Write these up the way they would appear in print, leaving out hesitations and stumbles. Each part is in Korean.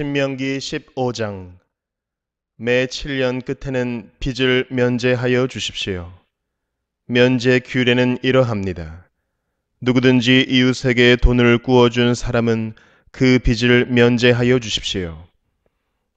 신명기 15장. 매 7년 끝에는 빚을 면제하여 주십시오. 면제 규례는 이러합니다. 누구든지 이웃에게 돈을 구워준 사람은 그 빚을 면제하여 주십시오.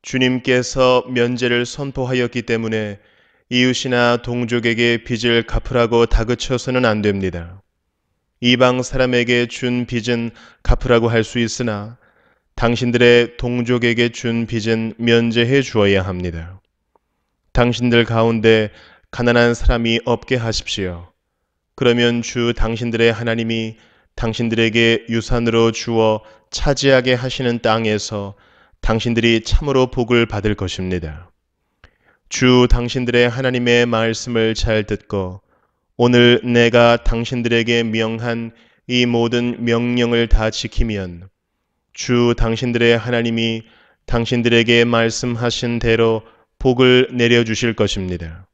주님께서 면제를 선포하였기 때문에 이웃이나 동족에게 빚을 갚으라고 다그쳐서는 안 됩니다. 이방 사람에게 준 빚은 갚으라고 할 수 있으나 당신들의 동족에게 준 빚은 면제해 주어야 합니다. 당신들 가운데 가난한 사람이 없게 하십시오. 그러면 주 당신들의 하나님이 당신들에게 유산으로 주어 차지하게 하시는 땅에서 당신들이 참으로 복을 받을 것입니다. 주 당신들의 하나님의 말씀을 잘 듣고 오늘 내가 당신들에게 명한 이 모든 명령을 다 지키면 주 당신들의 하나님이 당신들에게 말씀하신 대로 복을 내려주실 것입니다.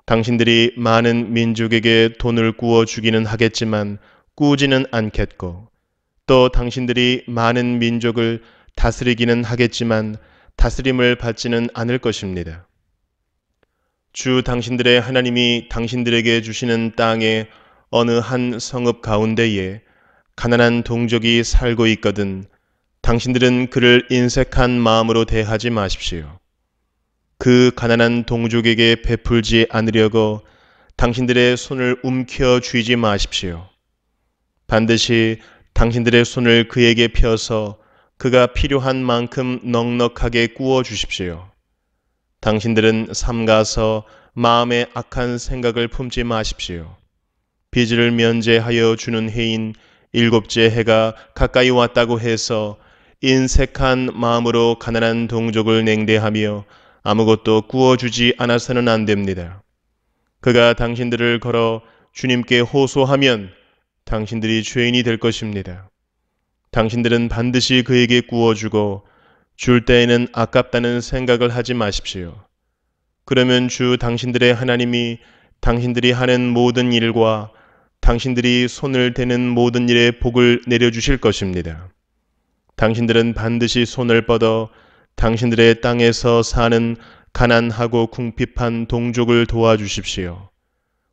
당신들이 많은 민족에게 돈을 구워 주기는 하겠지만 꾸지는 않겠고, 또 당신들이 많은 민족을 다스리기는 하겠지만 다스림을 받지는 않을 것입니다. 주 당신들의 하나님이 당신들에게 주시는 땅의 어느 한 성읍 가운데에 가난한 동족이 살고 있거든 당신들은 그를 인색한 마음으로 대하지 마십시오. 그 가난한 동족에게 베풀지 않으려고 당신들의 손을 움켜 쥐지 마십시오. 반드시 당신들의 손을 그에게 펴서 그가 필요한 만큼 넉넉하게 구워 주십시오. 당신들은 삼가서 마음에 악한 생각을 품지 마십시오. 빚을 면제하여 주는 해인 일곱째 해가 가까이 왔다고 해서 인색한 마음으로 가난한 동족을 냉대하며 아무것도 구워주지 않아서는 안 됩니다. 그가 당신들을 걸어 주님께 호소하면 당신들이 죄인이 될 것입니다. 당신들은 반드시 그에게 구워주고 줄 때에는 아깝다는 생각을 하지 마십시오. 그러면 주 당신들의 하나님이 당신들이 하는 모든 일과 당신들이 손을 대는 모든 일에 복을 내려주실 것입니다. 당신들은 반드시 손을 뻗어 당신들의 땅에서 사는 가난하고 궁핍한 동족을 도와주십시오.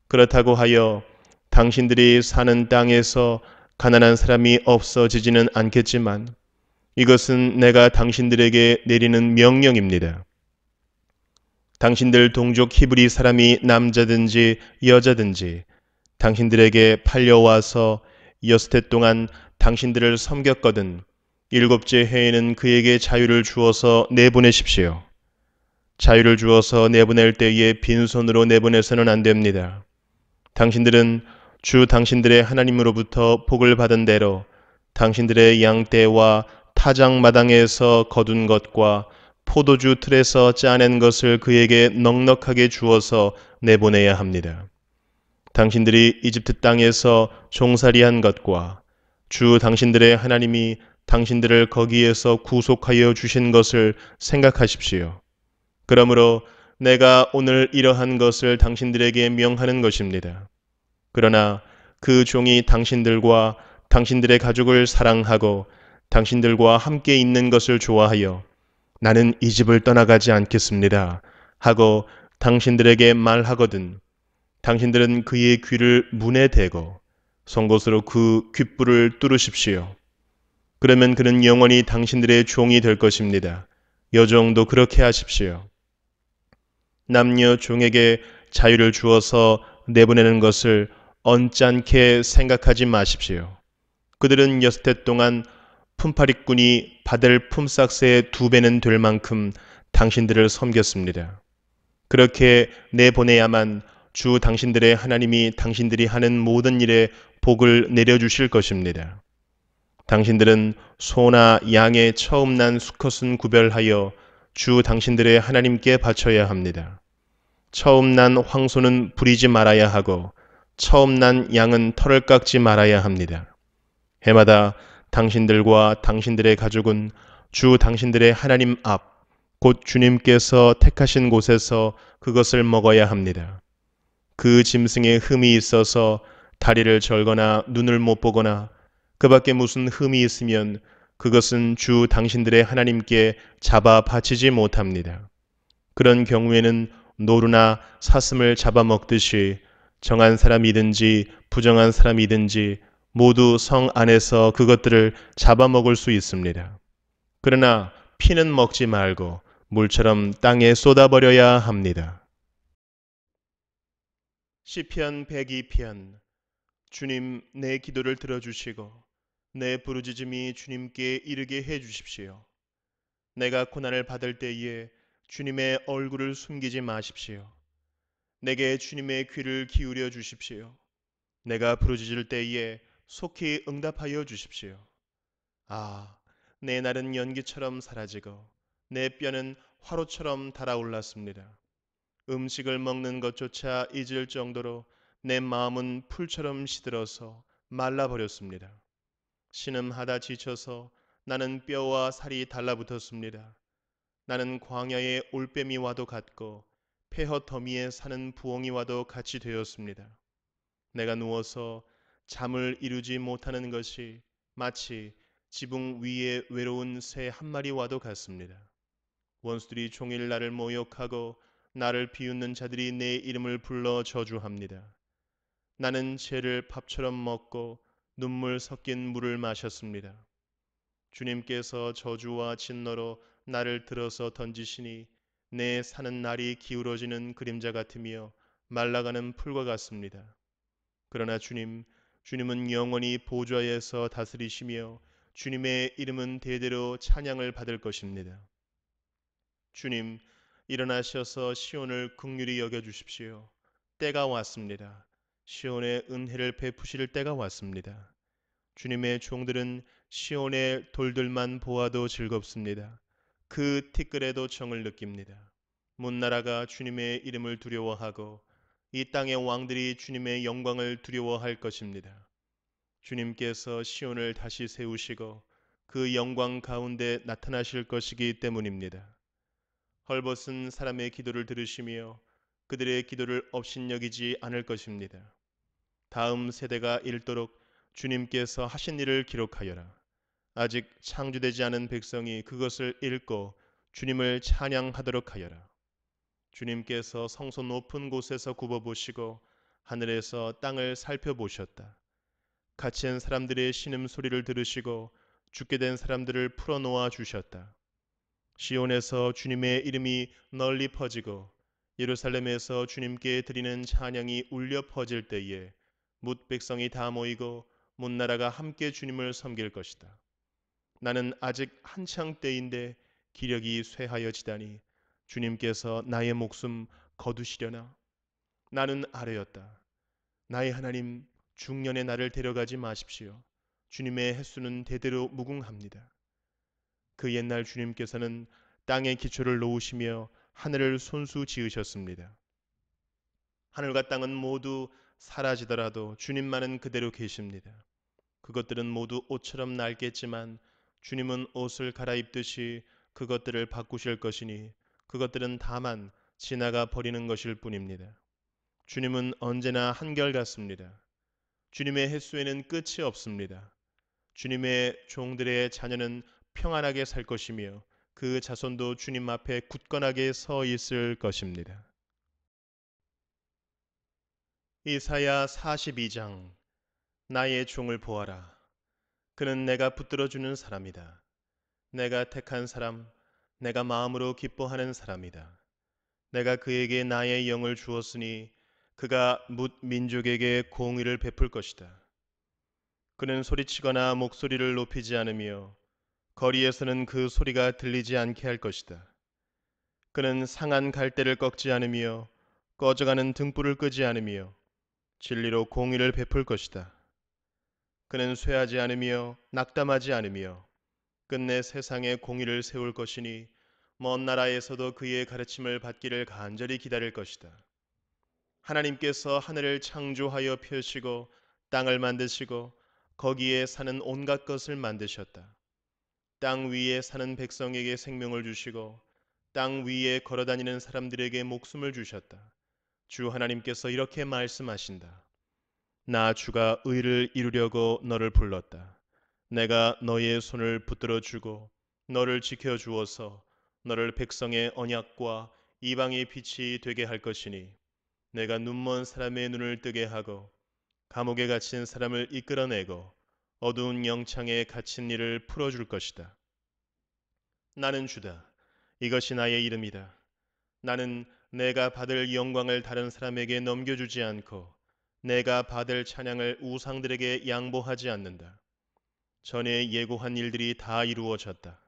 그렇다고 하여 당신들이 사는 땅에서 가난한 사람이 없어지지는 않겠지만 이것은 내가 당신들에게 내리는 명령입니다. 당신들 동족 히브리 사람이 남자든지 여자든지 당신들에게 팔려와서 6해 동안 당신들을 섬겼거든 일곱째 해에는 그에게 자유를 주어서 내보내십시오. 자유를 주어서 내보낼 때에 빈손으로 내보내서는 안 됩니다. 당신들은 주 당신들의 하나님으로부터 복을 받은 대로 당신들의 양떼와 타작마당에서 거둔 것과 포도주 틀에서 짜낸 것을 그에게 넉넉하게 주어서 내보내야 합니다. 당신들이 이집트 땅에서 종살이한 것과 주 당신들의 하나님이 당신들을 거기에서 구속하여 주신 것을 생각하십시오. 그러므로 내가 오늘 이러한 것을 당신들에게 명하는 것입니다. 그러나 그 종이 당신들과 당신들의 가족을 사랑하고 당신들과 함께 있는 것을 좋아하여 나는 이 집을 떠나가지 않겠습니다 하고 당신들에게 말하거든 당신들은 그의 귀를 문에 대고 송곳으로 그 귓불을 뚫으십시오. 그러면 그는 영원히 당신들의 종이 될 것입니다. 여종도 그렇게 하십시오. 남녀 종에게 자유를 주어서 내보내는 것을 언짢게 생각하지 마십시오. 그들은 6해 동안 품팔이꾼이 받을 품삯의 2배는 될 만큼 당신들을 섬겼습니다. 그렇게 내보내야만 주 당신들의 하나님이 당신들이 하는 모든 일에 복을 내려주실 것입니다. 당신들은 소나 양의 처음 난 수컷은 구별하여 주 당신들의 하나님께 바쳐야 합니다. 처음 난 황소는 부리지 말아야 하고 처음 난 양은 털을 깎지 말아야 합니다. 해마다 당신들과 당신들의 가족은 주 당신들의 하나님 앞, 곧 주님께서 택하신 곳에서 그것을 먹어야 합니다. 그 짐승에 흠이 있어서 다리를 절거나 눈을 못 보거나 그 밖에 무슨 흠이 있으면 그것은 주 당신들의 하나님께 잡아 바치지 못합니다. 그런 경우에는 노루나 사슴을 잡아먹듯이 정한 사람이든지 부정한 사람이든지 모두 성 안에서 그것들을 잡아먹을 수 있습니다. 그러나 피는 먹지 말고 물처럼 땅에 쏟아버려야 합니다. 시편 102편. 주님, 내 기도를 들어주시고 내 부르짖음이 주님께 이르게 해 주십시오. 내가 고난을 받을 때에 주님의 얼굴을 숨기지 마십시오. 내게 주님의 귀를 기울여 주십시오. 내가 부르짖을 때에 속히 응답하여 주십시오. 아, 내 날은 연기처럼 사라지고 내 뼈는 화로처럼 달아올랐습니다. 음식을 먹는 것조차 잊을 정도로 내 마음은 풀처럼 시들어서 말라버렸습니다. 신음하다 지쳐서 나는 뼈와 살이 달라붙었습니다. 나는 광야의 올빼미와도 같고 폐허 더미에 사는 부엉이와도 같이 되었습니다. 내가 누워서 잠을 이루지 못하는 것이 마치 지붕 위에 외로운 새 한 마리와도 같습니다. 원수들이 종일 나를 모욕하고 나를 비웃는 자들이 내 이름을 불러 저주합니다. 나는 죄를 밥처럼 먹고 눈물 섞인 물을 마셨습니다. 주님께서 저주와 진노로 나를 들어서 던지시니 내 사는 날이 기울어지는 그림자 같으며 말라가는 풀과 같습니다. 그러나 주님은 영원히 보좌에서 다스리시며 주님의 이름은 대대로 찬양을 받을 것입니다. 주님, 일어나셔서 시온을 긍휼히 여겨 주십시오. 때가 왔습니다. 시온의 은혜를 베푸실 때가 왔습니다. 주님의 종들은 시온의 돌들만 보아도 즐겁습니다. 그 티끌에도 정을 느낍니다. 문나라가 주님의 이름을 두려워하고 이 땅의 왕들이 주님의 영광을 두려워할 것입니다. 주님께서 시온을 다시 세우시고 그 영광 가운데 나타나실 것이기 때문입니다. 헐벗은 사람의 기도를 들으시며 그들의 기도를 업신여기지 않을 것입니다. 다음 세대가 읽도록 주님께서 하신 일을 기록하여라. 아직 창조되지 않은 백성이 그것을 읽고 주님을 찬양하도록 하여라. 주님께서 성소 높은 곳에서 굽어보시고 하늘에서 땅을 살펴보셨다. 갇힌 사람들의 신음소리를 들으시고 죽게 된 사람들을 풀어놓아 주셨다. 시온에서 주님의 이름이 널리 퍼지고 예루살렘에서 주님께 드리는 찬양이 울려 퍼질 때에 뭇 백성이 다 모이고 문나라가 함께 주님을 섬길 것이다. 나는 아직 한창 때인데 기력이 쇠하여지다니 주님께서 나의 목숨 거두시려나. 나는 아뢰었다. 나의 하나님, 중년에 나를 데려가지 마십시오. 주님의 횟수는 대대로 무궁합니다. 그 옛날 주님께서는 땅의 기초를 놓으시며 하늘을 손수 지으셨습니다. 하늘과 땅은 모두 사라지더라도 주님만은 그대로 계십니다. 그것들은 모두 옷처럼 낡겠지만 주님은 옷을 갈아입듯이 그것들을 바꾸실 것이니 그것들은 다만 지나가 버리는 것일 뿐입니다. 주님은 언제나 한결같습니다. 주님의 횟수에는 끝이 없습니다. 주님의 종들의 자녀는 평안하게 살 것이며 그 자손도 주님 앞에 굳건하게 서 있을 것입니다. 이사야 42장. 나의 종을 보아라. 그는 내가 붙들어주는 사람이다. 내가 택한 사람, 내가 마음으로 기뻐하는 사람이다. 내가 그에게 나의 영을 주었으니 그가 뭇 민족에게 공의를 베풀 것이다. 그는 소리치거나 목소리를 높이지 않으며 거리에서는 그 소리가 들리지 않게 할 것이다. 그는 상한 갈대를 꺾지 않으며 꺼져가는 등불을 끄지 않으며 진리로 공의를 베풀 것이다. 그는 쇠하지 않으며 낙담하지 않으며 끝내 세상에 공의를 세울 것이니 먼 나라에서도 그의 가르침을 받기를 간절히 기다릴 것이다. 하나님께서 하늘을 창조하여 펴시고 땅을 만드시고 거기에 사는 온갖 것을 만드셨다. 땅 위에 사는 백성에게 생명을 주시고 땅 위에 걸어다니는 사람들에게 목숨을 주셨다. 주 하나님께서 이렇게 말씀하신다. 나 주가 의를 이루려고 너를 불렀다. 내가 너의 손을 붙들어 주고 너를 지켜 주어서 너를 백성의 언약과 이방의 빛이 되게 할 것이니 내가 눈먼 사람의 눈을 뜨게 하고 감옥에 갇힌 사람을 이끌어내고 어두운 영창에 갇힌 이를 풀어줄 것이다. 나는 주다. 이것이 나의 이름이다. 나는 내가 받을 영광을 다른 사람에게 넘겨주지 않고 내가 받을 찬양을 우상들에게 양보하지 않는다. 전에 예고한 일들이 다 이루어졌다.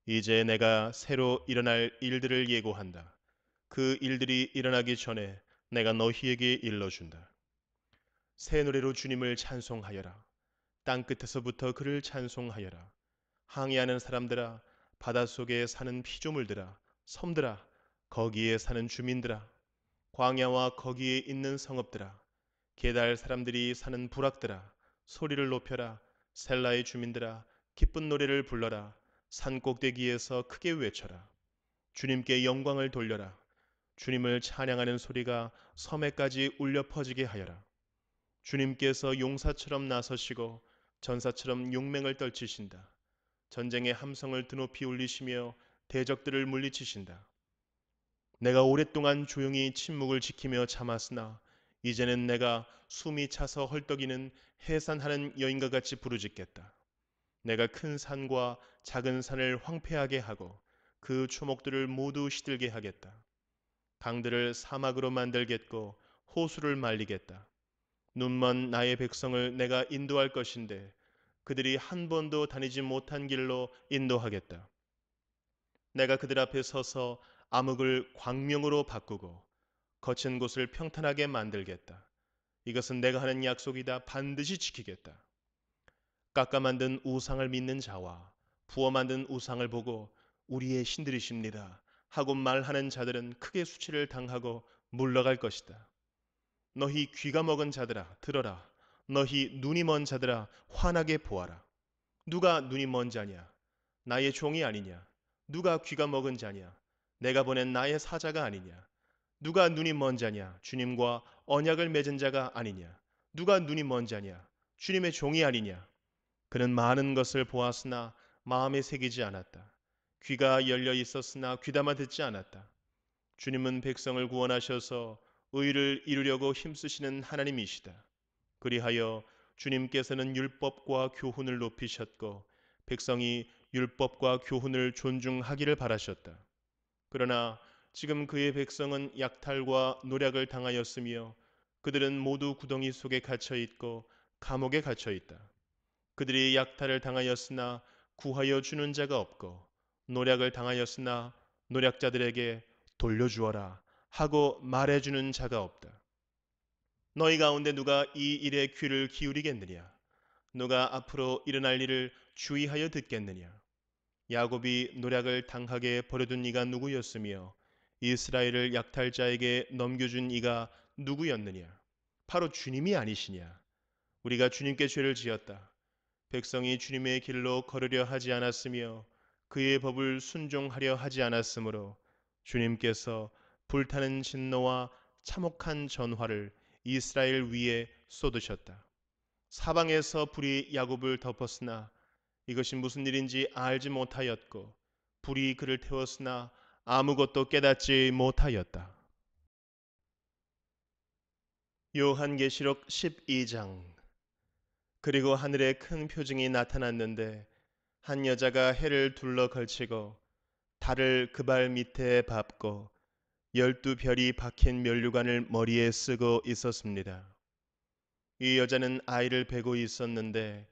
이제 내가 새로 일어날 일들을 예고한다. 그 일들이 일어나기 전에 내가 너희에게 일러준다. 새 노래로 주님을 찬송하여라. 땅 끝에서부터 그를 찬송하여라. 항해하는 사람들아, 바닷속에 사는 피조물들아, 섬들아, 거기에 사는 주민들아, 광야와 거기에 있는 성읍들아, 게달 사람들이 사는 부락들아, 소리를 높여라. 셀라의 주민들아, 기쁜 노래를 불러라. 산 꼭대기에서 크게 외쳐라. 주님께 영광을 돌려라. 주님을 찬양하는 소리가 섬에까지 울려 퍼지게 하여라. 주님께서 용사처럼 나서시고 전사처럼 용맹을 떨치신다. 전쟁의 함성을 드높이 울리시며 대적들을 물리치신다. 내가 오랫동안 조용히 침묵을 지키며 참았으나 이제는 내가 숨이 차서 헐떡이는 해산하는 여인과 같이 부르짖겠다. 내가 큰 산과 작은 산을 황폐하게 하고 그 초목들을 모두 시들게 하겠다. 강들을 사막으로 만들겠고 호수를 말리겠다. 눈먼 나의 백성을 내가 인도할 것인데 그들이 한 번도 다니지 못한 길로 인도하겠다. 내가 그들 앞에 서서 암흑을 광명으로 바꾸고 거친 곳을 평탄하게 만들겠다. 이것은 내가 하는 약속이다. 반드시 지키겠다. 깎아 만든 우상을 믿는 자와 부어 만든 우상을 보고 우리의 신들이십니다 하고 말하는 자들은 크게 수치를 당하고 물러갈 것이다. 너희 귀가 먹은 자들아 들어라. 너희 눈이 먼 자들아 환하게 보아라. 누가 눈이 먼 자냐? 나의 종이 아니냐? 누가 귀가 먹은 자냐? 내가 보낸 나의 사자가 아니냐? 누가 눈이 먼 자냐? 주님과 언약을 맺은 자가 아니냐? 누가 눈이 먼 자냐? 주님의 종이 아니냐? 그는 많은 것을 보았으나 마음에 새기지 않았다. 귀가 열려 있었으나 귀담아 듣지 않았다. 주님은 백성을 구원하셔서 의를 이루려고 힘쓰시는 하나님이시다. 그리하여 주님께서는 율법과 교훈을 높이셨고 백성이 율법과 교훈을 존중하기를 바라셨다. 그러나 지금 그의 백성은 약탈과 노략을 당하였으며 그들은 모두 구덩이 속에 갇혀 있고 감옥에 갇혀 있다. 그들이 약탈을 당하였으나 구하여 주는 자가 없고 노략을 당하였으나 노략자들에게 돌려주어라 하고 말해주는 자가 없다. 너희 가운데 누가 이 일에 귀를 기울이겠느냐? 누가 앞으로 일어날 일을 주의하여 듣겠느냐? 야곱이 노략을 당하게 버려둔 이가 누구였으며 이스라엘을 약탈자에게 넘겨준 이가 누구였느냐? 바로 주님이 아니시냐? 우리가 주님께 죄를 지었다. 백성이 주님의 길로 걸으려 하지 않았으며 그의 법을 순종하려 하지 않았으므로 주님께서 불타는 진노와 참혹한 전화를 이스라엘 위에 쏟으셨다. 사방에서 불이 야곱을 덮었으나 이것이 무슨 일인지 알지 못하였고 불이 그를 태웠으나 아무것도 깨닫지 못하였다. 요한계시록 12장. 그리고 하늘에 큰 표징이 나타났는데 한 여자가 해를 둘러 걸치고 달을 그 발 밑에 밟고 12별이 박힌 면류관을 머리에 쓰고 있었습니다. 이 여자는 아이를 베고 있었는데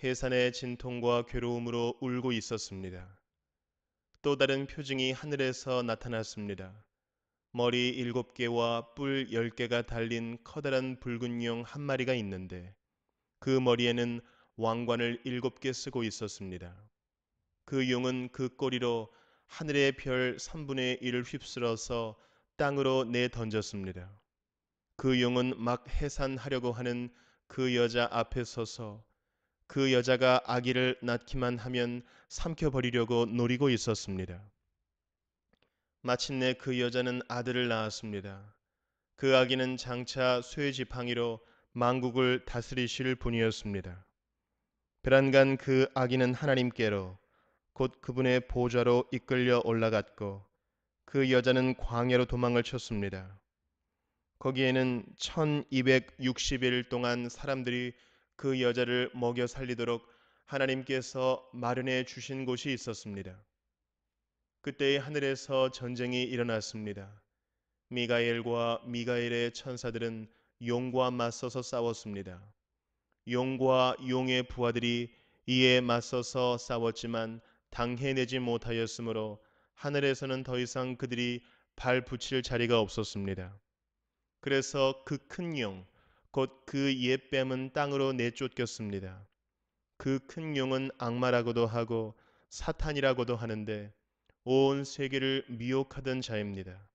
해산의 진통과 괴로움으로 울고 있었습니다. 또 다른 표징이 하늘에서 나타났습니다. 머리 7개와 뿔 10개가 달린 커다란 붉은 용 한 마리가 있는데 그 머리에는 왕관을 7개 쓰고 있었습니다. 그 용은 그 꼬리로 하늘의 별 3분의 1을 휩쓸어서 땅으로 내던졌습니다. 그 용은 막 해산하려고 하는 그 여자 앞에 서서 그 여자가 아기를 낳기만 하면 삼켜버리려고 노리고 있었습니다. 마침내 그 여자는 아들을 낳았습니다. 그 아기는 장차 쇠 지팡이로 만국을 다스리실 분이었습니다. 베란간 그 아기는 하나님께로 곧 그분의 보좌로 이끌려 올라갔고 그 여자는 광야로 도망을 쳤습니다. 거기에는 1260일 동안 사람들이 그 여자를 먹여 살리도록 하나님께서 마련해 주신 곳이 있었습니다. 그때 하늘에서 전쟁이 일어났습니다. 미가엘과 미가엘의 천사들은 용과 맞서서 싸웠습니다. 용과 용의 부하들이 이에 맞서서 싸웠지만 당해내지 못하였으므로 하늘에서는 더 이상 그들이 발 붙일 자리가 없었습니다. 그래서 그 큰 용, 곧 그 옛뱀은 땅으로 내쫓겼습니다. 그 큰 용은 악마라고도 하고 사탄이라고도 하는데 온 세계를 미혹하던 자입니다.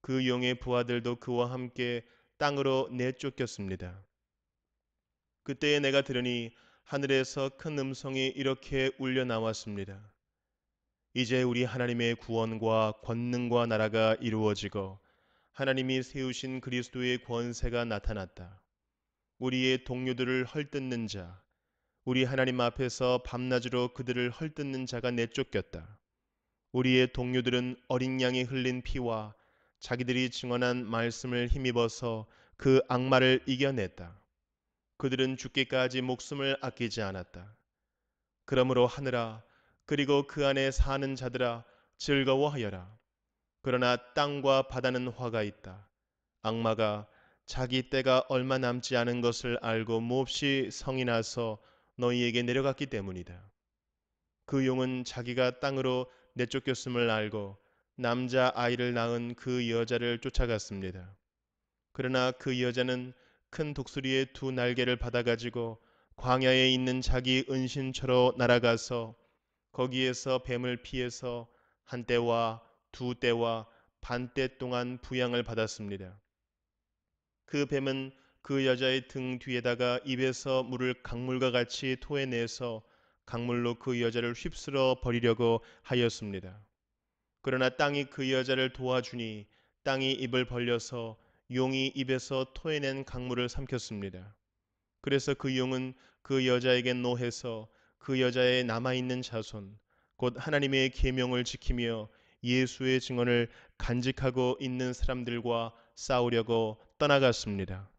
그 용의 부하들도 그와 함께 땅으로 내쫓겼습니다. 그때에 내가 들으니 하늘에서 큰 음성이 이렇게 울려 나왔습니다. 이제 우리 하나님의 구원과 권능과 나라가 이루어지고 하나님이 세우신 그리스도의 권세가 나타났다. 우리의 동료들을 헐뜯는 자, 우리 하나님 앞에서 밤낮으로 그들을 헐뜯는 자가 내쫓겼다. 우리의 동료들은 어린 양이 흘린 피와 자기들이 증언한 말씀을 힘입어서 그 악마를 이겨냈다. 그들은 죽기까지 목숨을 아끼지 않았다. 그러므로 하늘아, 그리고 그 안에 사는 자들아, 즐거워하여라. 그러나 땅과 바다는 화가 있다. 악마가 자기 때가 얼마 남지 않은 것을 알고 몹시 성이 나서 너희에게 내려갔기 때문이다. 그 용은 자기가 땅으로 내쫓겼음을 알고 남자 아이를 낳은 그 여자를 쫓아갔습니다. 그러나 그 여자는 큰 독수리의 두 날개를 받아가지고 광야에 있는 자기 은신처로 날아가서 거기에서 뱀을 피해서 한 때와 두 때와 반 때 동안 부양을 받았습니다. 그 뱀은 그 여자의 등 뒤에다가 입에서 물을 강물과 같이 토해내서 강물로 그 여자를 휩쓸어 버리려고 하였습니다. 그러나 땅이 그 여자를 도와주니 땅이 입을 벌려서 용이 입에서 토해낸 강물을 삼켰습니다. 그래서 그 용은 그 여자에게 노해서 그 여자의 남아있는 자손, 곧 하나님의 계명을 지키며 예수의 증언을 간직하고 있는 사람들과 싸우려고 떠나갔습니다.